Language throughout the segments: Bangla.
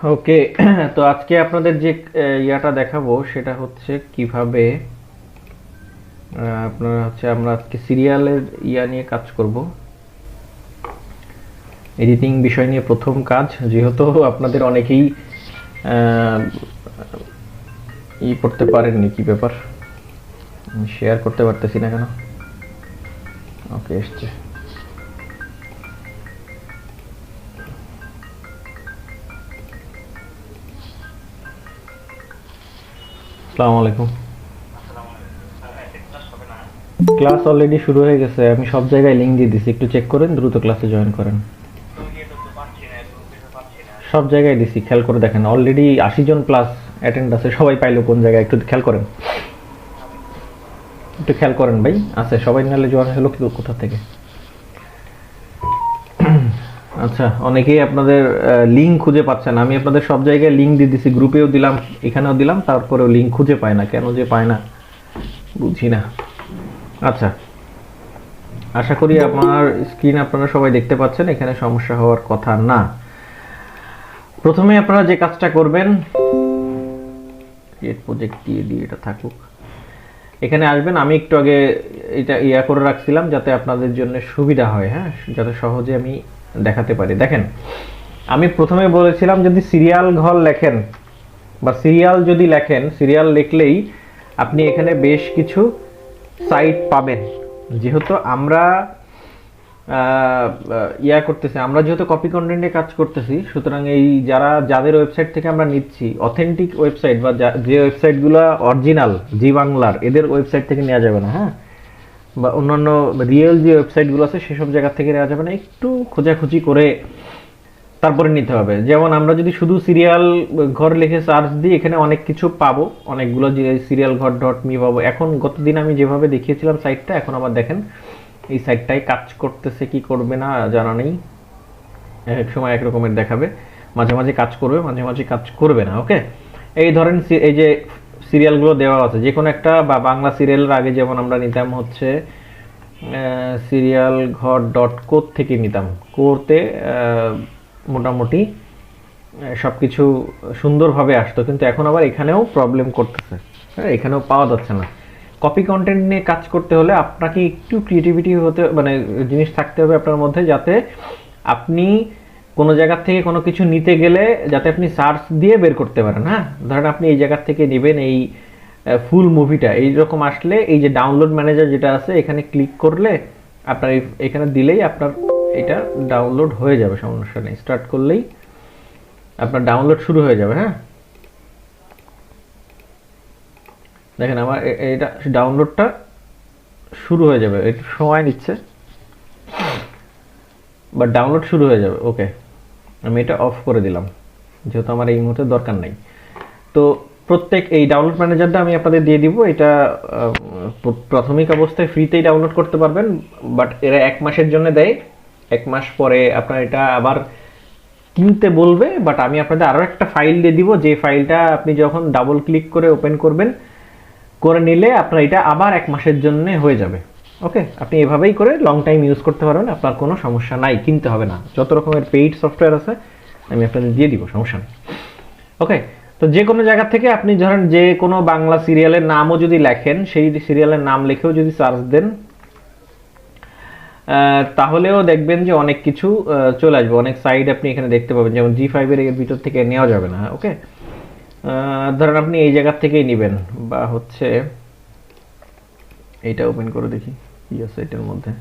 ওকে। তো আজকে আপনাদের যে ইয়াটা দেখাবো সেটা হচ্ছে কিভাবে আপনারা হচ্ছে আমরা আজকে সিরিয়ালের ইয়া নিয়ে কাজ করব। এডিটিং বিষয় নিয়ে প্রথম কাজ, যেহেতু আপনাদের অনেকেই আহ, ই করতে পারেননি। কি ব্যাপার, শেয়ার করতে পারতেছি না কেন? ওকে, এসছে। আসসালামু আলাইকুম। ক্লাস অলরেডি শুরু হয়ে গেছে, আমি সব জায়গায় লিংক দিয়ে দিছি, একটু চেক করেন, দ্রুত ক্লাসে জয়েন করেন। সব জায়গায় দিছি, খেয়াল করে দেখেন, অলরেডি 80 জন প্লাস অ্যাটেন্ড আছে। সবাই পাইলো কোন জায়গায় একটু খেয়াল করেন, একটু খেয়াল করেন ভাই। আছে সবাই, নাহলে জয়েন হলো কি কোথা থেকে? আচ্ছা, অনেকেই আপনাদের লিঙ্ক খুঁজে পাচ্ছেন। আমি আপনাদের সব জায়গায় লিঙ্ক দিয়ে দিছি, গ্রুপেও দিলাম, এখানেও দিলাম, তারপরেও লিঙ্ক খুঁজে পায় না। কেন যে পায় না বুঝি না। আচ্ছা, আশা করি আপনার স্ক্রিন আপনারা সবাই দেখতে পাচ্ছেন, এখানে সমস্যা হওয়ার কথা না। প্রথমে আপনারা যে কাজটা করবেন, ক্রিয়েট প্রজেক্ট দিয়ে দিয়ে এটা থাকুক, এখানে আসবেন। আমি একটু আগে এটা ইয়া করে রাখছিলাম যাতে আপনাদের জন্য সুবিধা হয়, হ্যাঁ, যাতে সহজে আমি দেখাতে পারি। দেখেন, আমি প্রথমে বলেছিলাম যদি সিরিয়াল ঘর লেখেন বা সিরিয়াল যদি লেখেন, সিরিয়াল লিখলেই আপনি এখানে বেশ কিছু সাইট পাবেন। যেহেতু আমরা ইয়া করতেছি, আমরা যেহেতু কপি কন্টেন্টে কাজ করতেছি, সুতরাং এই যাদের ওয়েবসাইট থেকে আমরা নিচ্ছি, অথেন্টিক ওয়েবসাইট বা যে ওয়েবসাইটগুলো অরিজিনাল জি বাংলার, এদের ওয়েবসাইট থেকে নেওয়া যাবে না, হ্যাঁ, বা অন্যান্য রিয়েল যে ওয়েবসাইটগুলো আছে সেসব জায়গা থেকে নেওয়া যাবে না। একটু খোঁজাখুঁজি করে তারপরে নিতে হবে। যেমন আমরা যদি শুধু সিরিয়াল ঘর লিখে সার্চ দিই, এখানে অনেক কিছু পাবো, অনেকগুলো যে সিরিয়াল ঘর ডট মি পাবো। এখন গতদিন আমি যেভাবে দেখিয়েছিলাম সাইটটা, এখন আবার দেখেন এই সাইটটাই কাজ করতেছে কি করবে না জানা নেই। এক সময় এক রকমের দেখাবে, মাঝে মাঝে কাজ করবে, মাঝে মাঝে কাজ করবে না। ওকে, এই ধরেন এই যে সিরিয়ালগুলো দেওয়া আছে, যে কোনো একটা বা বাংলা সিরিয়ালের আগে যেমন আমরা নিতাম হচ্ছে সিরিয়াল ঘর ডট কোর থেকে নিতাম, কোরতে মোটামুটি সব কিছু সুন্দরভাবে আসতো, কিন্তু এখন আবার এখানেও প্রবলেম করতেছে, হ্যাঁ, এখানেও পাওয়া যাচ্ছে না। কপি কন্টেন্ট নিয়ে কাজ করতে হলে আপনাকে একটু ক্রিয়েটিভিটি হতে, মানে জিনিস থাকতে হবে আপনার মধ্যে, যাতে আপনি কোনো জায়গা থেকে কোনো কিছু নিতে গেলে যাতে আপনি সার্চ দিয়ে বের করতে পারেন। হ্যাঁ, ধরেন আপনি এই জায়গা থেকে নেবেন এই ফুল মুভিটা, এইরকম আসলে এই যে ডাউনলোড ম্যানেজার যেটা আছে, এখানে ক্লিক করলে আপনার এখানে দিলেই আপনার এটা ডাউনলোড হয়ে যাবে, সমস্যা নেই। স্টার্ট করলেই আপনার ডাউনলোড শুরু হয়ে যাবে। হ্যাঁ, দেখেন আমার এটা ডাউনলোডটা শুরু হয়ে যাবে, একটু সময় নিচ্ছে, বাট ডাউনলোড শুরু হয়ে যাবে। ওকে, আমি এটা অফ করে দিলাম, যেহেতু আমার এই মুহূর্তে দরকার নাই। তো প্রত্যেক এই ডাউনলোড ম্যানেজারটা আমি আপনাদের দিয়ে দিব। এটা প্রাথমিক অবস্থায় ফ্রিতেই ডাউনলোড করতে পারবেন, বাট এরা 1 মাসের জন্য দেয়। 1 মাস পরে আপনার এটা আবার কিনতে বলবে। বাট আমি আপনাদের আরও একটা ফাইল দিয়ে দিব, যে ফাইলটা আপনি যখন ডাবল ক্লিক করে ওপেন করবেন, করে নিলে আপনার এটা আবার 1 মাসের জন্য হয়ে যাবে। ওকে, আপনি এভাবেই করে লং টাইম ইউজ করতে পারবেন, আপনার কোনো সমস্যা নাই, কিনতে হবে না। যত রকমের পেইড সফটওয়্যার আছে আমি আপনাদের দিয়ে দিব, সমস্যা নেই। ওকে, তো যে কোনো জায়গা থেকে আপনি ধরেন যে কোনো বাংলা সিরিয়ালের নামও যদি লেখেন, সেই সিরিয়ালের নাম লিখেও যদি সার্চ দেন, তাহলেও দেখবেন যে অনেক কিছু চলে আসবে, অনেক সাইট আপনি এখানে দেখতে পাবেন। যেমন জি5 এর ভিতর থেকে নেওয়া যাবে না। ওকে, ধরেন আপনি এই জায়গার থেকেই নেবেন, বা হচ্ছে এইটা ওপেন করে দেখি কি আছে এটার মধ্যে।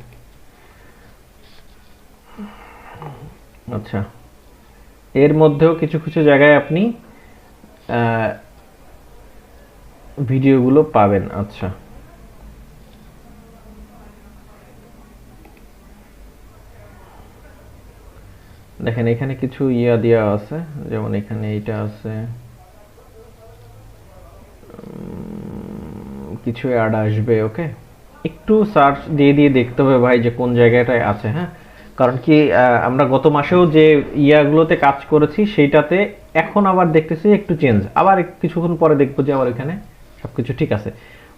আচ্ছা, এর মধ্যেও কিছু কিছু জায়গায় আপনি ভিডিওগুলো পাবেন। আচ্ছা, দেখেন এখানে কিছু ইয়া দেওয়া আছে, যেমন এখানে এইটা আছে, কিছু অ্যাড আসবে। ওকে, একটু সার্চ দিয়ে দিয়ে দেখতে হবে ভাই যে কোন জায়গাটায় আছে। হ্যাঁ, কারণ কি আমরা গত মাসেও যে ইয়াগুলোতে কাজ করেছি সেইটাতে এখন আবার দেখতেছি একটু চেঞ্জ, আবার কিছুক্ষণ পরে দেখবো যে আবার এখানে সবকিছু ঠিক আছে।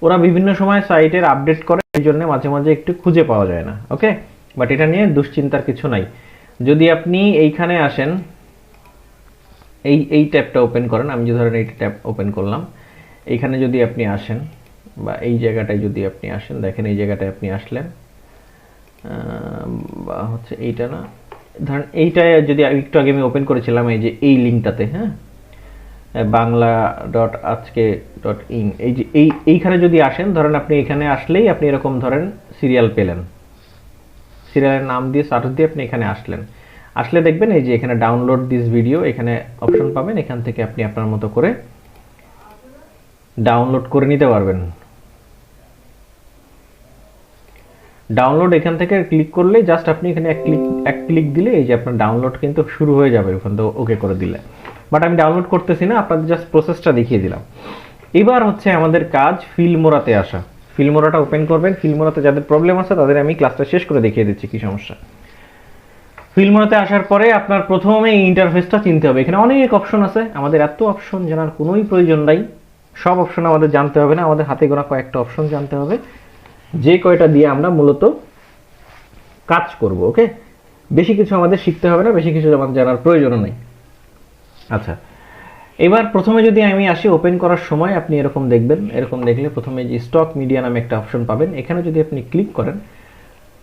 ওরা বিভিন্ন সময় সাইটের আপডেট করে, এই জন্য মাঝে মাঝে একটু খুঁজে পাওয়া যায় না। ওকে, বাট এটা নিয়ে দুশ্চিন্তার কিছু নাই। যদি আপনি এইখানে আসেন, এই ট্যাবটা ওপেন করেন। আমি যে ধরেন এইটা ট্যাব ওপেন করলাম, এইখানে যদি আপনি আসেন বা এই জায়গাটায় যদি আপনি আসেন, দেখেন এই জায়গাটায় আপনি আসলেন, বা হচ্ছে এইটা না, ধরেন এইটায় যদি একটু আগে আমি ওপেন করেছিলাম এই যে এই লিঙ্কটাতে, হ্যাঁ, bangla.ajke.in, এই যে এইখানে যদি আসেন, ধরেন আপনি এখানে আসলেই আপনি এরকম ধরেন সিরিয়াল পেলেন, সিরিয়ালের নাম দিয়ে সার্চ দিয়ে আপনি এখানে আসলেন, আসলে দেখবেন এই যে এখানে ডাউনলোড দিস ভিডিও এখানে অপশন পাবেন, এখান থেকে আপনি আপনার মতো করে ডাউনলোড করে নিতে পারবেন। ডাউনলোড এখান থেকে ক্লিক করলেই জাস্ট আপনি এখানে এক ক্লিক দিলে এই যে আপনার ডাউনলোড কিন্তু শুরু হয়ে যাবে ওখান থেকে ওকে করে দিলে। বাট আমি ডাউনলোড করতেছি না, আপনাদের জাস্ট প্রসেসটা দেখিয়ে দিলাম। এবার হচ্ছে আমাদের কাজ ফিল্মোরাতে আসা। ফিল্মোরাটা ওপেন করবেন। ফিল্মোরাতে যাদের প্রবলেম আছে তাদের আমি ক্লাসটা শেষ করে দেখিয়ে দিচ্ছি কি সমস্যা। ফিল্মোরাতে আসার পরে আপনার প্রথমে এই ইন্টারফেসটা চিনতে হবে। এখানে অনেক অপশন আছে, আমাদের এত অপশন জানার কোনোই প্রয়োজন নাই। সব অপশন আমাদের জানতে হবে না, আমাদের হাতে গোনা কয়েকটা অপশন জানতে হবে, যে কয়টা দিয়ে আমরা মূলত কাজ করব। ওকে, বেশি কিছু আমাদের শিখতে হবে না, বেশি কিছু আমাদের জানার প্রয়োজনও নেই। আচ্ছা, এবার প্রথমে যদি আমি আসি, ওপেন করার সময় আপনি এরকম দেখবেন। এরকম দেখলে প্রথমে যে স্টক মিডিয়া নামে একটা অপশন পাবেন, এখানে যদি আপনি ক্লিক করেন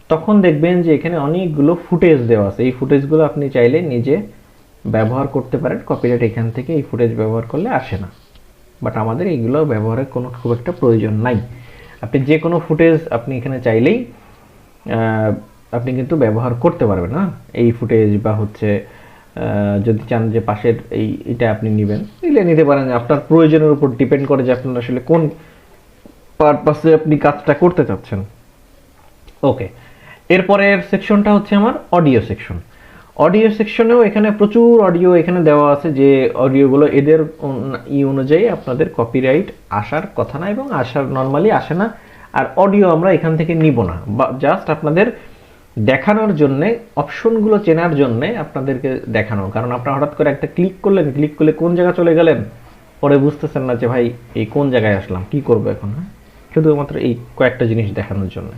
তখন দেখবেন যে এখানে অনেকগুলো ফুটেজ দেওয়া আছে। এই ফুটেজগুলো আপনি চাইলে নিজে ব্যবহার করতে পারেন। কপিরাইট এখান থেকে এই ফুটেজ ব্যবহার করলে আসে না, বাট আমাদের এইগুলো ব্যবহারের কোনো খুব একটা প্রয়োজন নাই। আপনি যে কোনো ফুটেজ আপনি এখানে চাইলেই আপনি কিন্তু ব্যবহার করতে পারবেন না। এই ফুটেজ বা হচ্ছে যদি চান যে পাশের এটা আপনি নেবেন, নিতে পারেন। আপনার প্রয়োজনের উপর ডিপেন্ড করে যে আপনার আসলে কোন পারপাসে আপনি কাজটা করতে চাচ্ছেন। ওকে, এরপরের সেকশনটা হচ্ছে আমার অডিও সেকশন। অডিও সেকশনেও এখানে প্রচুর অডিও এখানে দেওয়া আছে, যে অডিওগুলো এদের অনুযায়ী আপনাদের কপিরাইট আসার কথা না, এবং নর্মালি আসে না। আর অডিও আমরা এখান থেকে নিব না, বা জাস্ট আপনাদের দেখানোর জন্যে, অপশনগুলো চেনার জন্যে আপনাদেরকে দেখানো। কারণ আপনারা হঠাৎ করে একটা ক্লিক করলেন, ক্লিক করলে কোন জায়গা চলে গেলেন পরে বুঝতেছেন না যে ভাই এই কোন জায়গায় আসলাম, কি করবো এখন। হ্যাঁ, শুধুমাত্র এই কয়েকটা জিনিস দেখানোর জন্য।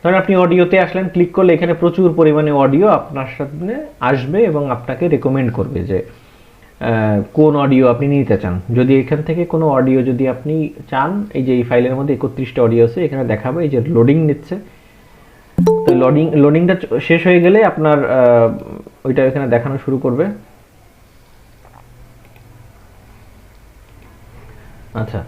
ধরেন আপনি অডিওতে আসলেন, ক্লিক করলে এখানে প্রচুর পরিমাণে অডিও আপনার সামনে আসবে এবং আপনাকে রেকমেন্ড করবে যে কোন অডিও আপনি নিতে চান। যদি এখান থেকে কোনো অডিও যদি আপনি চান, এই যে এই ফাইলের মধ্যে 31টা অডিও আছে, এখানে দেখাবে এই যে লোডিং নিচ্ছে। তো লোডিংটা শেষ হয়ে গেলে আপনার ওইটা এখানে দেখানো শুরু করবে। আচ্ছা,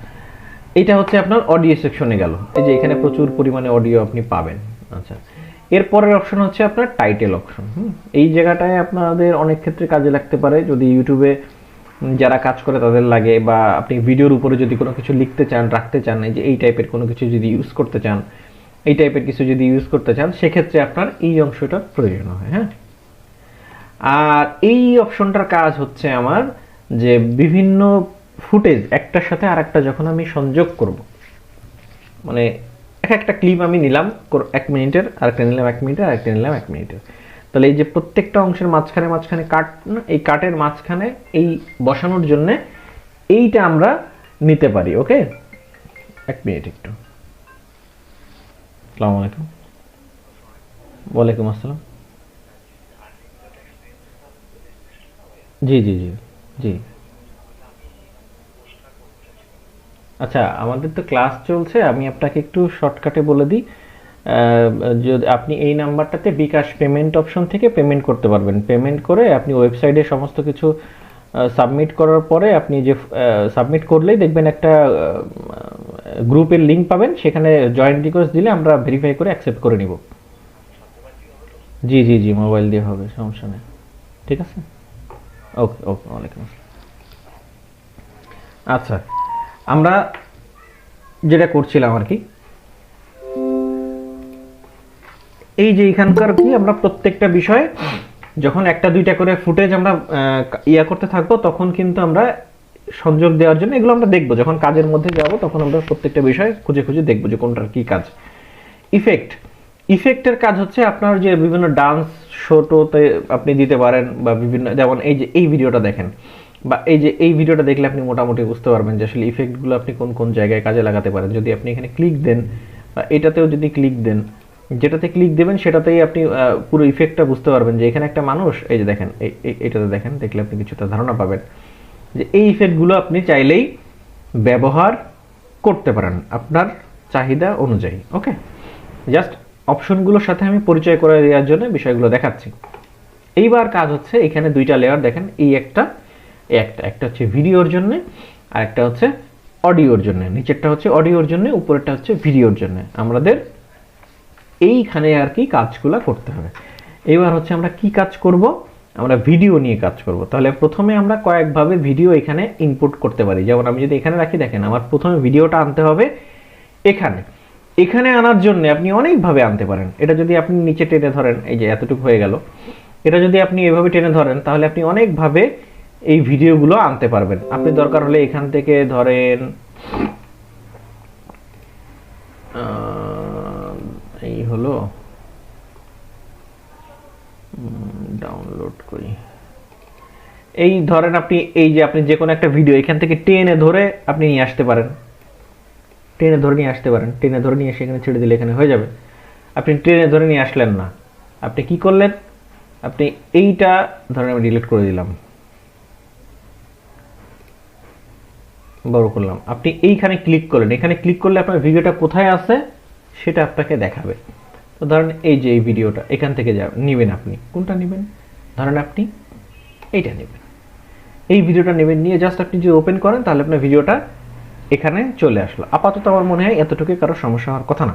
এটা হচ্ছে আপনার অডিও সেকশনে গেল। এই যে এখানে প্রচুর পরিমাণে অডিও আপনি পাবেন। আচ্ছা, এরপরের অপশন হচ্ছে আপনার টাইটেল অপশন। এই জায়গাটায় আপনাদের অনেক ক্ষেত্রে কাজে লাগতে পারে, যদি ইউটিউবে যারা কাজ করে তাদের লাগে, বা আপনি ভিডিওর উপরে যদি কোনো কিছু লিখতে চান, রাখতে চান, এই যে এই টাইপের কোনো কিছু যদি ইউজ করতে চান, এই টাইপের কিছু যদি ইউজ করতে চান, সেক্ষেত্রে আপনার এই অংশটার প্রয়োজন হয়। হ্যাঁ, আর এই অপশনটার কাজ হচ্ছে আমার যে বিভিন্ন ফুটেজ একটার সাথে আরেকটা যখন আমি সংযোগ করব, মানে একটা ক্লিপ আমি নিলাম 1 মিনিটের, আরেকটা নিলাম 1 মিনিটের, আরেকটা নিলাম 1 মিনিটের, তাহলে এই যে প্রত্যেকটা অংশের মাঝখানে মাঝখানে কাট, এই কাটের মাঝখানে এই বসানোর জন্য এইটা আমরা নিতে পারি। ওকে, 1 মিনিট একটু। আসসালামু আলাইকুম। ওয়ালাইকুম আসসালাম। জি জি জি জি। আচ্ছা, আমাদের তো ক্লাস চলছে, আমি আপনাকে একটু শর্টকাটে বলে দিই। যদি আপনি এই নাম্বারটাতে বিকাশ পেমেন্ট অপশন থেকে পেমেন্ট করতে পারবেন। পেমেন্ট করে আপনি ওয়েবসাইটে সমস্ত কিছু সাবমিট করার পরে আপনি যে সাবমিট করলেই দেখবেন একটা গ্রুপের লিঙ্ক পাবেন, সেখানে জয়েন্ট রিকোয়েস্ট দিলে আমরা ভেরিফাই করে অ্যাকসেপ্ট করে নিব। জি জি জি, মোবাইল দিয়ে হবে, সমস্যা নেই। ঠিক আছে, ওকে ওকে, ওয়ালাইকুম আসসালাম। আচ্ছা, আমরা যেটা করছিলাম আর কি, এই যে এখানকার কি আমরা প্রত্যেকটা বিষয় যখন একটা দুইটা করে ফুটেজ আমরা করতে থাকবো, তখন কিন্তু আমরা সংযোগ দেওয়ার জন্য এগুলো আমরা দেখবো। যখন কাজের মধ্যে যাব তখন আমরা প্রত্যেকটা বিষয় খুঁজে খুঁজে দেখবো যে কোনটার কি কাজ। ইফেক্টের কাজ হচ্ছে আপনার যে বিভিন্ন ডান্স শোতে আপনি দিতে পারেন, বা বিভিন্ন, যেমন এই যে এই ভিডিওটা দেখেন, বা এই যে এই ভিডিওটা দেখলে আপনি মোটামুটি বুঝতে পারবেন যে আসলে ইফেক্টগুলো আপনি কোন কোন জায়গায় কাজে লাগাতে পারেন। যদি আপনি এখানে ক্লিক দেন, বা এটাতেও যদি ক্লিক দেন, যেটাতে ক্লিক দেবেন সেটাতেই আপনি পুরো ইফেক্টটা বুঝতে পারবেন যে এখানে একটা মানুষ, এই যে দেখেন, এটাতে দেখেন, দেখলে আপনি কিছুটা ধারণা পাবেন যে এই ইফেক্টগুলো আপনি চাইলেই ব্যবহার করতে পারেন আপনার চাহিদা অনুযায়ী। ওকে, জাস্ট অপশনগুলোর সাথে আমি পরিচয় করে দেওয়ার জন্য বিষয়গুলো দেখাচ্ছি। এইবার কাজ হচ্ছে এখানে দুইটা লেয়ার দেখেন, এই একটা একটা হচ্ছে ভিডিওর জন্য আর একটা হচ্ছে অডিওর জন্য। নিচেরটা হচ্ছে অডিওর জন্য, উপরেরটা হচ্ছে ভিডিওর জন্য। আমাদের এইখানে আর কি কাজগুলো করতে হবে। এবার হচ্ছে আমরা কি কাজ করব, আমরা ভিডিও নিয়ে কাজ করব। তাহলে প্রথমে আমরা কয়েকভাবে ভিডিও এখানে ইনপুট করতে পারি। যেমন আমি যদি এখানে রাখি, দেখেন আমার প্রথমে ভিডিওটা আনতে হবে এখানে। এখানে আনার জন্য আপনি অনেকভাবে আনতে পারেন। এটা যদি আপনি নিচে টেনে ধরেন, এই যে এতটুকু হয়ে গেল, এটা যদি আপনি এভাবে টেনে ধরেন তাহলে আপনি অনেকভাবে এই ভিডিওগুলো আনতে পারবেন। আপনি দরকার হলে এখান থেকে ধরেন এই হলো, ডাউনলোড করি, এই ধরেন আপনি এই যে আপনি যে কোনো একটা ভিডিও এখান থেকে টেনে ধরে আপনি নিয়ে আসতে পারেন, টেনে ধরে নিয়ে আসতে পারেন, টেনে ধরে নিয়ে এসে এখানে ছেড়ে দিলে এখানে হয়ে যাবে। আপনি টেনে ধরে নিয়ে আসলেন না, আপনি কি করলেন, আপনি এইটা ধরেন আমি ডিলিট করে দিলাম, বড় করলাম, আপনি এইখানে ক্লিক করলেন, এখানে ক্লিক করলে আপনার ভিডিওটা কোথায় আছে সেটা আপনাকে দেখাবে। তো ধরেন এই যে এই ভিডিওটা এখান থেকে নেবেন, আপনি কোনটা নেবেন, ধরেন আপনি এইটা নেবেন, এই ভিডিওটা নেবেন, নিয়ে জাস্ট আপনি যদি ওপেন করেন তাহলে আপনার ভিডিওটা এখানে চলে আসলো। আপাতত আমার মনে হয় এতটুকু কারো সমস্যা হওয়ার কথা না।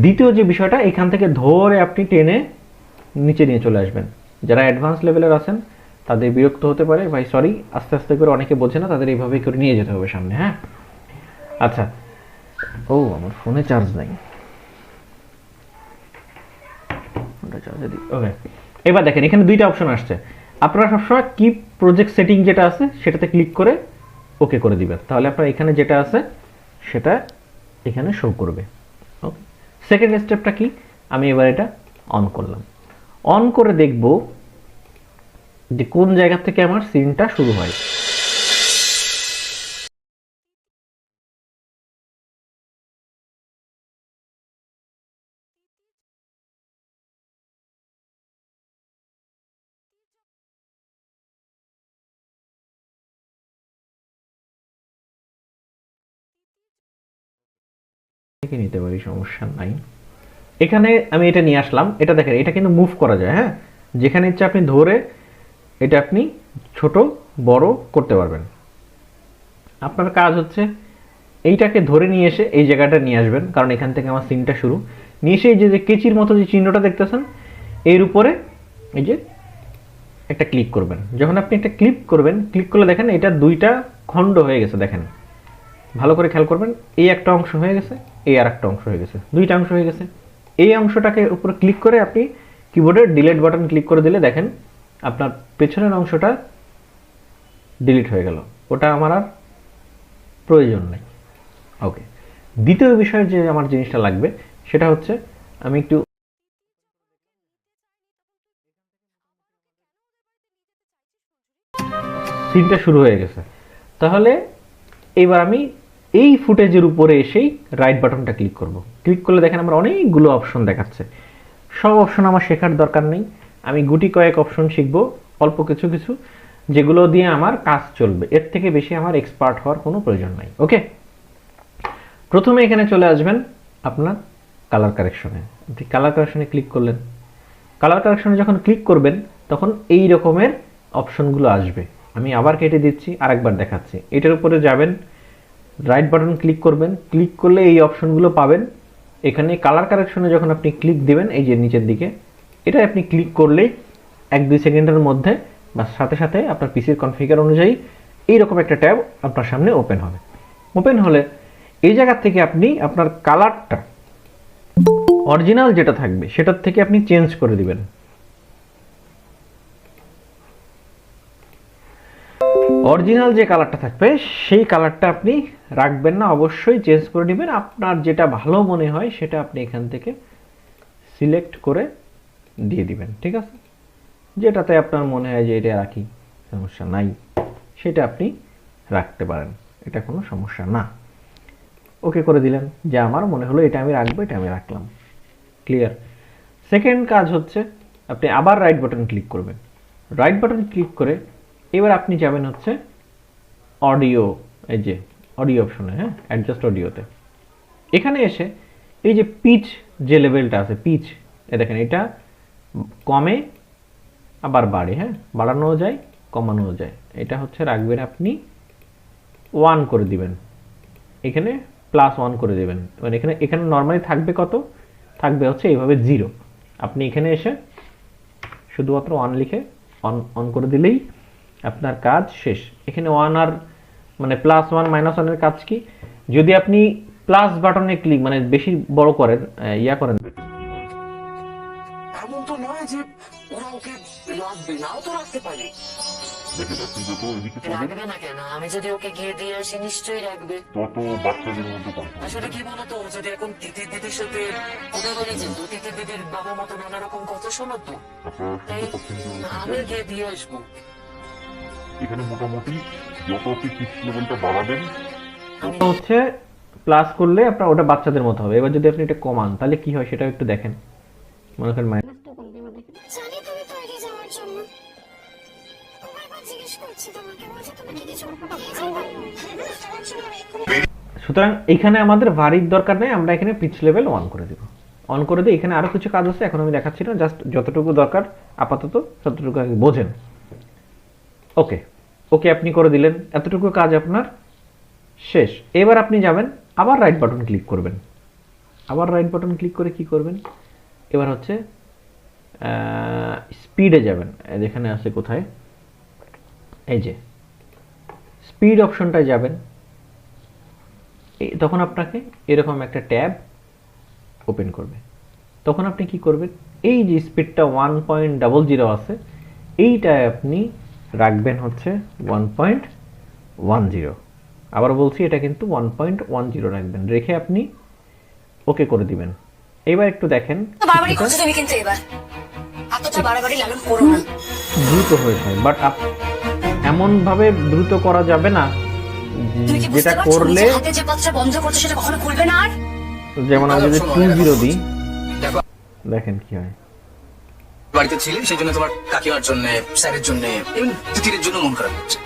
দ্বিতীয় যে বিষয়টা, এখান থেকে ধরে আপনি টেনে নিচে নিয়ে চলে আসবেন। যারা অ্যাডভান্স লেভেলের আছেন তাদের বিরক্ত হতে পারে, ভাই সরি, আস্তে আস্তে করে, অনেকে বোঝে না, তাদের এইভাবেই করে নিয়ে যেতে হবে সামনে। হ্যাঁ, আচ্ছা, ও আমার ফোনে চার্জ নাই, ওকে। এবার দেখেন এখানে দুইটা অপশন আসছে। আপনারা সবসময় কিপ প্রজেক্ট সেটিং যেটা আছে সেটাতে ক্লিক করে ওকে করে দিবেন, তাহলে আপনার এখানে যেটা আছে সেটা এখানে শো করবে। ওকে, সেকেন্ড স্টেপটা কি, আমি এবার এটা অন করলাম, অন করে দেখব যে কোন জায়গা থেকে আমার সিনটা শুরু হয়। নিতে পারি, সমস্যা নাই। এখানে আমি এটা নিয়ে আসলাম, এটা দেখেন, এটা কিন্তু মুভ করা যায়। হ্যাঁ, যেখানে ইচ্ছা আপনি ধরে এটা আপনি ছোট বড় করতে পারবেন। আপনার কাজ হচ্ছে এইটাকে ধরে নিয়ে এসে এই জায়গাটা নিয়ে আসবেন, কারণ এখান থেকে আমার সিনটা শুরু। নিয়ে এসে এই যে কেচির মতো যে চিহ্নটা দেখতেছেন এর উপরে এই যে একটা ক্লিক করবেন। যখন আপনি একটা ক্লিক করবেন, ক্লিক করলে দেখেন এটা দুইটা খণ্ড হয়ে গেছে। দেখেন ভালো করে খেয়াল করবেন, এই একটা অংশ হয়ে গেছে, এই আর একটা অংশ হয়ে গেছে, দুইটা অংশ হয়ে গেছে। এই অংশটাকে উপরে ক্লিক করে আপনি কিবোর্ডের ডিলিট বাটন ক্লিক করে দিলে দেখেন আপনার পেছনের অংশটা ডিলিট হয়ে গেল, ওটা আমার আর প্রয়োজন নেই। ওকে, দ্বিতীয় বিষয় যে আমার জিনিসটা লাগবে সেটা হচ্ছে, আমি একটু সিনটা শুরু হয়ে গেছে, তাহলে এবার আমি এই ফুটেজের উপরে এসেই রাইট বাটনটা ক্লিক করব। ক্লিক করলে দেখেন আমার অনেকগুলো অপশন দেখাচ্ছে। সব অপশন আমার শেখার দরকার নেই, আমি গুটি কয়েক অপশন শিখব, অল্প কিছু কিছু, যেগুলো দিয়ে আমার কাজ চলবে। এর থেকে বেশি আমার এক্সপার্ট হওয়ার কোনো প্রয়োজন নাই। ওকে, প্রথমে এখানে চলে আসবেন আপনার কালার কারেকশনে। আপনি কালার কারেকশনে ক্লিক করলেন, কালার কারেকশনে যখন ক্লিক করবেন তখন এই রকমের অপশনগুলো আসবে। আমি আবার কেটে দিচ্ছি, আরেকবার দেখাচ্ছি। এটার উপরে যাবেন, রাইট বাটন ক্লিক করবেন, ক্লিক করলে এই অপশনগুলো পাবেন। এখানে কালার কারেকশনে যখন আপনি ক্লিক দিবেন, এই যে নিচের দিকে, এটা আপনি ক্লিক করলেই 1-2 সেকেন্ডের মধ্যে বা সাথে সাথে আপনার পিসির কনফিগার অনুযায়ী এইরকম একটা ট্যাব আপনার সামনে ওপেন হবে। ওপেন হলে এই জায়গা থেকে আপনি আপনার কালারটা অরিজিনাল যেটা থাকবে সেটার থেকে আপনি চেঞ্জ করে দিবেন। অরিজিনাল যে কালারটা থাকবে সেই কালারটা আপনি রাখবেন না, অবশ্যই চেঞ্জ করে নেবেন। আপনার যেটা ভালো মনে হয় সেটা আপনি এখান থেকে সিলেক্ট করে দিয়ে দিবেন, ঠিক আছে? যেটাতে আপনার মনে হয় যে এটা রাখি, সমস্যা নাই, সেটা আপনি রাখতে পারেন, এটা কোনো সমস্যা না। ওকে করে দিলেন, যে আমার মনে হলো এটা আমি রাখবো, এটা আমি রাখলাম, ক্লিয়ার। সেকেন্ড কাজ হচ্ছে আপনি আবার রাইট বাটন ক্লিক করবেন। রাইট বাটন ক্লিক করে এবার আপনি যাবেন হচ্ছে অডিও, এই যে অডিও অপশনে, হ্যাঁ, অ্যাডজাস্ট অডিওতে। এখানে এসে এই যে পিচ যে লেভেলটা আছে, পিচ এ দেখেন এটা কমে আবার বাড়ে, হ্যাঁ, বাড়ানোও যায় কমানোও যায়। এটা হচ্ছে রাখবেন আপনি 1 করে দিবেন, এখানে +1 করে দেবেন। মানে এখানে এখানে নর্মালি থাকবে কত, থাকবে হচ্ছে এইভাবে 0। আপনি এখানে এসে শুধুমাত্র 1 লিখে অন করে দিলেই আপনার কাজ শেষ। এখানে 1 আর মানে +1 -1 এর কাজ কি, যদি আপনি প্লাস বাটনে ক্লিক মানে বেশি বড় করেন, ইয়া করেন, এমন তো নয় যে ওরা ওকে রাখবে, নাও তো রাখতে পারে। দেখেন আপনি যত এদিকে চলবেন রাখবে না কেন? আমি যদি ওকে গিয়ে দিয়ে আসি নিশ্চয়ই রাখবে। তত বাচ্চাদের মতো কথা। আসলে কি বলতো, ও যদি এখন তিতির দিদির সাথে ওদের বাড়ি যেত, তিতির দিদির বাবা মতো নানা রকম কথা শোনাতো। আপনারা তাই শুনতে পাচ্ছেন যে আমি গিয়ে দিয়ে আসবো। এখানে মোটামুটি যত আপনি পিচ লেভেলটা বাড়াবেন হচ্ছে প্লাস করলে আপনার ওটা বাচ্চাদের মতো হবে। এবার যদি আপনি এটা কমান তাহলে কি হয় সেটাও একটু দেখেন। মনে করেন জানি তুমি তৈরি যাওয়ার জন্য। বারবার জিজ্ঞেস করছি তোমাকে, বলছে তুমি কি কিছু সুতরাং এখানে আমাদের ভারীর দরকার নেই, আমরা এখানে পিচ লেভেল 1 করে দিব। অন করে দিই। এখানে আরো কিছু কাজ আছে, এখন আমি দেখাচ্ছি না, জাস্ট যতটুকু দরকার আপাতত ততটুকু আগে বোঝেন। ওকে ওকে আপনি করে দিলেন, এতটুকু কাজ আপনার শেষ। এবার আপনি যাবেন আবার রাইট বাটন ক্লিক করবেন। আবার রাইট বাটন ক্লিক করে কি করবেন, এবার হচ্ছে স্পিডে যাবেন। যেখানে আছে কোথায়, এই যে স্পিড অপশনটায় যাবেন। তখন আপনাকে এরকম একটা ট্যাব ওপেন করবে। তখন আপনি কি করবেন, এই যে স্পিডটা 1.00 আছে এইটায় আপনি রাখবেন হচ্ছে 1.10। আবার বলছি এটা কিন্তু 1.10 রাখবেন, রেখে আপনি ওকে করে দিবেন। এবার একটু দেখেন বাড়াবাড়ি করছো তুমি, কিন্তু এবার এতটা বাড়াবাড়ি লালন করো না। দ্রুত হয়েছে, বাট এমন ভাবে দ্রুত করা যাবে না তুমি কি যেটা বুঝতে পারছো করলে, নিজের হাতে যে কাজটা বন্ধ করছো সেটা কখনো খুলবে না আর? যেমন আমি যদি 20 দিই, দেখো, দেখেন কি হয়। বাড়িতে ছিলে সেই জন্য তোমার কাকিমার জন্য, স্যারের জন্য, এবং তিতিরের জন্য মন খারাপ হচ্ছে।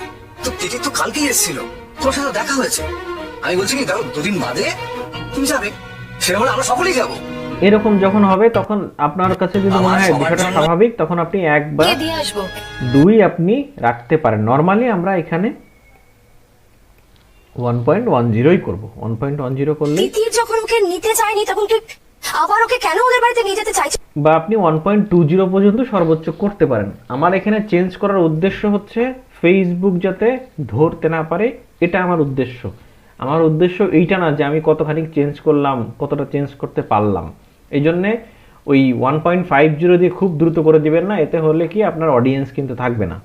তো তিতির তো কালকেই এসেছিল, তোমার সাথে দেখা হয়েছে। আমি বলছি কি, দেখো 2 দিন বাদে তুমি যাবে, সেটা হলে আমরা সকলেই যাবো। এরকম যখন হবে তখন আপনার কাছে যদি মনে হয় বিষয়টা স্বাভাবিক, তখন আপনি 1 বা কে দিয়ে আসবো? 2 আপনি রাখতে পারেন। নরমালি আমরা এখানে 1.10ই করব। 1.10 করলে, তিতির যখন ওকে নিতে চায়নি তখন তুই আবার ওকে কেন ওদের বাড়িতে নিয়ে যেতে চাইছিস? বা আপনি 1.20 পর্যন্ত সর্বোচ্চ করতে পারেন। আমার এখানে চেঞ্জ করার উদ্দেশ্য হচ্ছে ফেসবুক যাতে ধরতে না পারে, এটা আমার উদ্দেশ্য। আমার উদ্দেশ্য এইটা না যে আমি কতখানি চেঞ্জ করলাম, কতটা চেঞ্জ করতে পারলাম। এই জন্যে ওই 1.50 দিয়ে খুব দ্রুত করে দিবেন না, এতে হলে কি আপনার অডিয়েন্স কিন্তু থাকবে না,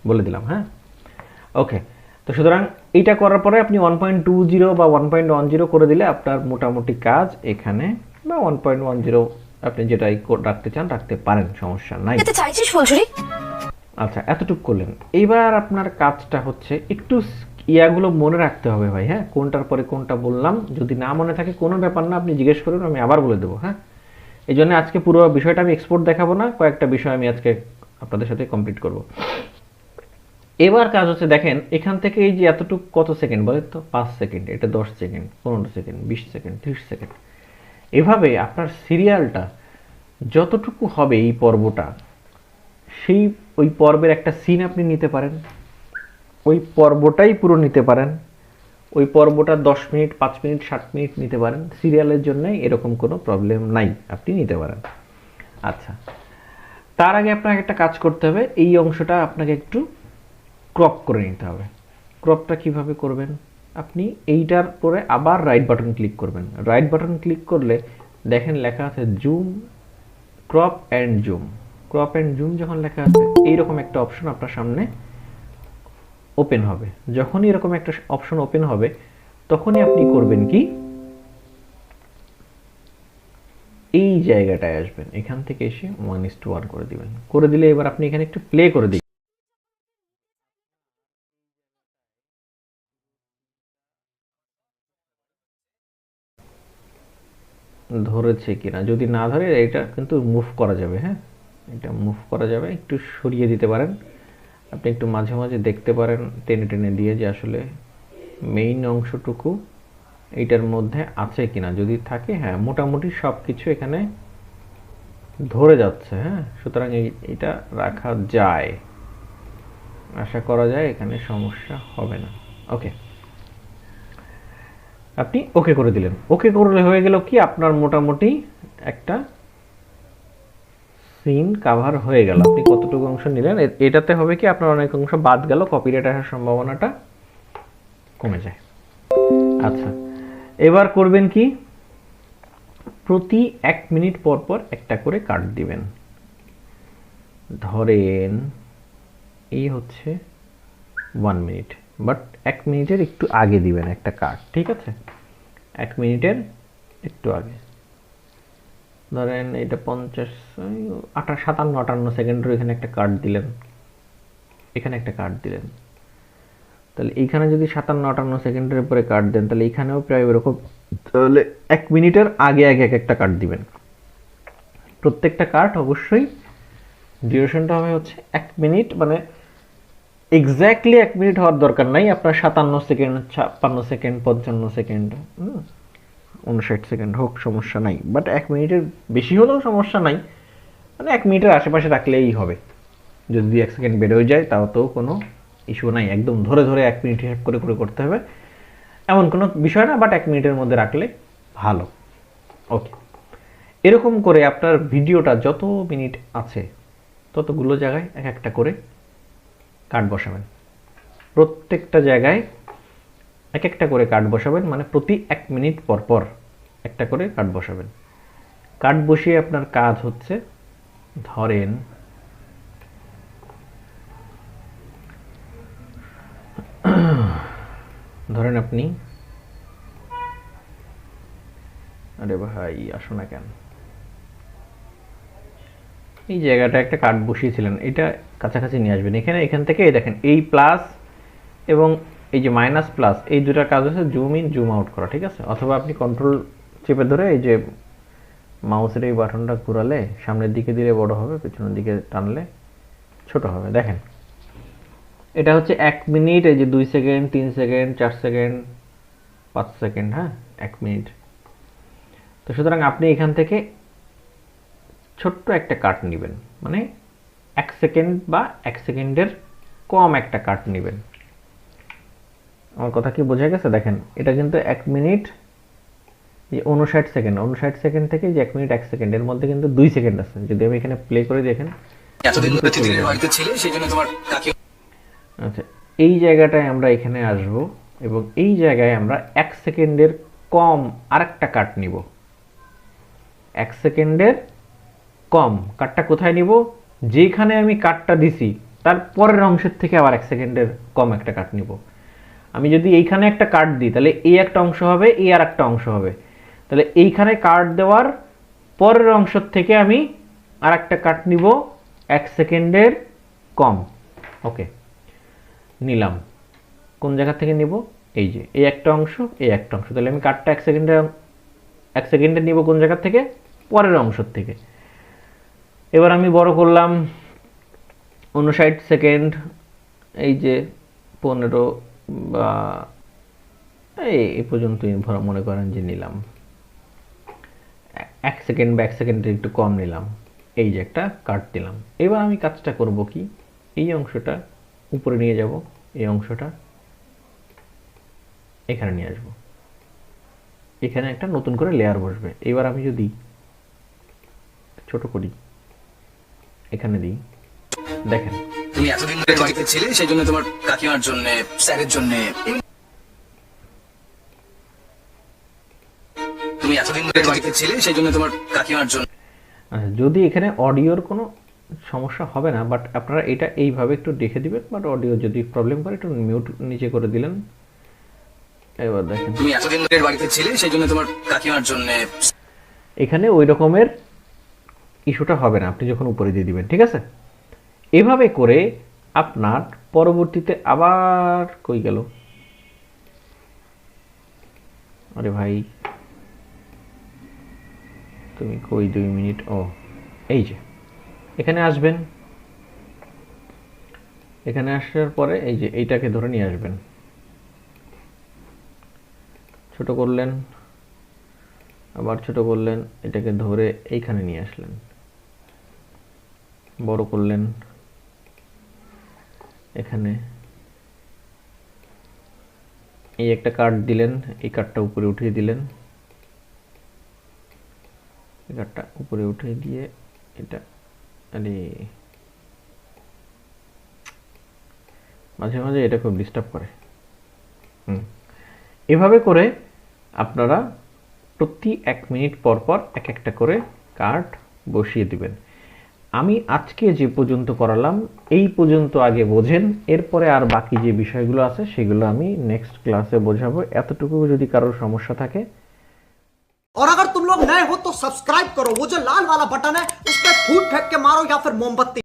বলে দিলাম। হ্যাঁ, ওকে। তো সুতরাং এইটা করার পরে আপনি 1.20 বা 1.10 করে দিলে আপনার মোটামুটি কাজ এখানে, বা 1.10 আপনি যেটাই রাখতে চান রাখতে পারেন, সমস্যা নাই। যেতে চাইছিস ফুলঝুরি? আচ্ছা, এতটুকু করলেন। এইবার আপনার কাজটা হচ্ছে একটু ইয়াগুলো মনে রাখতে হবে ভাই। হ্যাঁ, কোনটার পরে কোনটা বললাম, যদি না মনে থাকে কোনো ব্যাপার না, আপনি জিজ্ঞেস করুন, আমি আবার বলে দেবো। হ্যাঁ, এই জন্য আজকে পুরো বিষয়টা আমি এক্সপোর্ট দেখাবো না, কয়েকটা বিষয় আমি আজকে আপনাদের সাথে কমপ্লিট করব। এবার কাজ হচ্ছে দেখেন, এখান থেকে এই যে এতটুকু কত সেকেন্ড বলে তো, 5 সেকেন্ড, এটা 10 সেকেন্ড, 15 সেকেন্ড, 20 সেকেন্ড, 30 সেকেন্ড, এভাবে আপনার সিরিয়ালটা যতটুকু হবে এই পর্বটা, সেই ওই পর্বের একটা সিন আপনি নিতে পারেন, ওই পর্বটাই পুরো নিতে পারেন, ওই পর্বটা 10 মিনিট, 5 মিনিট, 60 মিনিট নিতে পারেন। সিরিয়ালের জন্য এরকম কোনো প্রবলেম নাই, আপনি নিতে পারেন। আচ্ছা, তার আগে আপনাকে একটা কাজ করতে হবে, এই অংশটা আপনাকে একটু ক্রপ করে নিতে হবে। ক্রপটা কিভাবে করবেন, আপনি এইটার পরে আবার রাইট বাটন ক্লিক করবেন। রাইট বাটন ক্লিক করলে দেখেন লেখা আছে zoom, crop and zoom. Crop and zoom যখন লেখা আছে, এইরকম একটা অপশন আপনার সামনে ওপেন হবে। যখনই এরকম একটা অপশন ওপেন হবে, তখনই আপনি করবেন কি, এই জায়গাটায় আসবেন, এখান থেকে এসে 1:1 করে দিবেন। করে দিলে এবার আপনি এখানে একটু প্লে করে দিন। ধরেছে কিনা। যদি না ধরে এটা কিন্তু মুভ করা যাবে, হ্যাঁ, এটা মুভ করা যাবে, একটু সরিয়ে দিতে পারেন আপনি, একটু মাঝে মাঝে দেখতে পারেন টেনে টেনে দিয়ে যে আসলে মেইন অংশটুকু এইটার মধ্যে আছে কিনা। যদি থাকে, হ্যাঁ, মোটামুটি সব কিছু এখানে ধরে যাচ্ছে, হ্যাঁ, সুতরাং এটা রাখা যায়, আশা করা যায় এখানে সমস্যা হবে না। ওকে, আপনি ওকে করে দিলেন। ওকে করলে হয়ে গেল কি, আপনার মোটামুটি একটা সিন কাভার হয়ে গেল। আপনি কতটুকু অংশ নিলেন, এটাতে হবে কি আপনার অনেক অংশ বাদ গেল, কপিরাইট আসার সম্ভাবনাটা কমে যায়। আচ্ছা, এবার করবেন কি, প্রতি 1 মিনিট পর পর একটা করে কাট দিবেন। ধরেন এই হচ্ছে 1 মিনিট, বাট 1 মিনিটের একটু আগে দিবেন একটা কাট, ঠিক আছে? 1 মিনিটের একটু আগে, ধরেন এটা 50, 57-58 সেকেন্ডের এখানে একটা কাট দিলেন, এখানে একটা কাট দিলেন, তাহলে এইখানে যদি 57-58 সেকেন্ডের উপরে কাট দেন, তাহলে এখানেও প্রায় এরকম, তাহলে 1 মিনিটের আগে আগে একটা কাট দিবেন। প্রত্যেকটা কাট অবশ্যই ডিউরেশনটা হবে হচ্ছে 1 মিনিট, মানে এক্স্যাক্টলি 1 মিনিট হওয়ার দরকার নাই, আপনার 57 সেকেন্ড, 56 সেকেন্ড, 55 সেকেন্ড, 59 সেকেন্ড হোক, সমস্যা নাই, বাট 1 মিনিটের বেশি হলেও সমস্যা নাই, মানে 1 মিনিটের আশেপাশে রাখলেই হবে। যদি 2-1 সেকেন্ড বেড়েও যায় তাও তো কোনো ইস্যু নাই, একদম ধরে ধরে 1 মিনিট হিসাব করে করে করতে হবে এমন কোনো বিষয় না, বাট 1 মিনিটের মধ্যে রাখলে ভালো। ওকে, এরকম করে আপনার ভিডিওটা যত মিনিট আছে ততগুলো জায়গায় এক একটা করে কাট বসাবেন, প্রত্যেকটা জায়গায় এক একটা করে কাট বসাবেন, মানে প্রতি 1 মিনিট পর পর একটা করে কাট বসাবেন। কাট বসিয়ে আপনার কাজ হচ্ছে, ধরেন আপনি, আরে ভাই আসো না কেন, এই জায়গাটা একটা কাট বসিয়েছিলেন, এটা কাছাকাছি নিয়ে আসবেন। এখান থেকে এই দেখেন, এই প্লাস এবং এই যে মাইনাস প্লাস, এই দুটার কাজ হচ্ছে জুম ইন জুম আউট করা, ঠিক আছে? অথবা আপনি কন্ট্রোল চেপে ধরে এই যে মাউসের এই বাটনটা ঘোরালে সামনের দিকে দিলে বড় হবে, পেছনের দিকে টানলে ছোট হবে। দেখেন, এটা হচ্ছে 1 মিনিট, এই যে 2 সেকেন্ড, 3 সেকেন্ড, 4 সেকেন্ড, 5 সেকেন্ড, হ্যাঁ, 1 মিনিট। তো সুতরাং আপনি এখান থেকে ছোট্ট একটা কাট নেবেন, মানে 1 সেকেন্ড বা 1 সেকেন্ডের কম একটা কাট নেবেন। আমার কথা কি বোঝা গেছে? দেখেন, এটা কিন্তু 1 মিনিট 59 সেকেন্ড, 59 সেকেন্ড থেকে যে 1 মিনিট 1 সেকেন্ড, এর মধ্যে কিন্তু 2 সেকেন্ড আছে। যদি আমি এখানে প্লে করে দেখেন, এতদিন ধরে তিতিরের বাড়িতে ছিলে, সেই জন্য তোমার কাকি। আচ্ছা, এই জায়গাটায় আমরা এখানে আসব এবং এই জায়গায় আমরা 1 সেকেন্ডের কম আরেকটা কাট নিব। 1 সেকেন্ডের কম কাটটা কোথায় নিব? যেখানে আমি কাটটা দিছি তার পরের অংশের থেকে আবার 1 সেকেন্ডের কম একটা কাট নিব। আমি যদি এইখানে একটা কাট দিই, তাহলে এই একটা অংশ হবে, এই আর একটা অংশ হবে, তাহলে এইখানে কাট দেওয়ার পরের অংশ থেকে আমি আর একটা কাট নিব 1 সেকেন্ডের কম। ওকে, নিলাম। কোন জায়গা থেকে নিব? এই যে এই একটা অংশ, এই একটা অংশ, তাহলে আমি কাটটা 1 সেকেন্ডে নিব কোন জায়গা থেকে? পরের অংশ থেকে। এবার আমি বড় করলাম 59 সেকেন্ড, এই যে 15 বা এই পর্যন্তই মনে করেন যে নিলাম, 1 সেকেন্ড বা 1 সেকেন্ডের একটু কম নিলাম, এই যে একটা কাট দিলাম। এবার আমি কাজটা করব কি, এই অংশটা উপরে নিয়ে যাব, এই অংশটা এখানে নিয়ে আসব, এখানে একটা নতুন করে লেয়ার বসবে। এবার আমি যদি ছোট করি, এখানে দিই, দেখেন তুমি এতদিন ধরে বাড়িতে ছিলে, সেই জন্য তোমার কাকিমার জন্য, স্যারের জন্য, তুমি এতদিন ধরে বাড়িতে ছিলে, সেই জন্য তোমার কাকিমার জন্য। আচ্ছা, যদি এখানে অডিওর কোনো সমস্যা হবে না, বাট আপনারা এটা এইভাবে একটু দেখে দিবেন, বাট অডিও যদি প্রবলেম করে একটু মিউট নিচে করে দিলেন। এবার দেখেন, তুমি এতদিন ধরে বাড়িতে ছিলে, সেই জন্য তোমার কাকিমার জন্য। এখানে ওই রকমের ইস্যুটা হবে না আপনি যখন উপরে দিয়ে দিবেন, ঠিক আছে? এভাবে করে আপনার পরবর্তীতে আবার কই গেল, আরে ভাই তুমি কই 2 মিনিট, ও এই যে এখানে আসবেন। এখানে আসার পরে এই যে এইটাকে ধরে নিয়ে আসবেন, ছোট করলেন, আবার ছোট করলেন, এটাকে ধরে এইখানে নিয়ে আসলেন, বড় করলেন, এখানে এই একটা কার্ড দিলেন, এই কার্ডটা উপরে উঠিয়ে দিলেন, এই কার্ডটা উপরে উঠিয়ে দিয়ে এটা, আরে মাঝে মাঝে এটা খুব ডিস্টার্ব করে। এভাবে করে আপনারা প্রতি 1 মিনিট পর পর এক একটা করে কার্ড বসিয়ে দিবেন। আমি আজকে যে পর্যন্ত করালাম এই পর্যন্ত আগে বোঝেন, এরপরে আর বাকি যে বিষয়গুলো আছে সেগুলো আমি নেক্সট ক্লাসে বোঝাবো। এতটুকু যদি কারোর সমস্যা থাকে। और अगर तुम लोग नए हो तो सब्सक्राइब करो, वो जो लाल वाला बटन है उस पर फूट फेंक के मारो या फिर मोमबत्ती।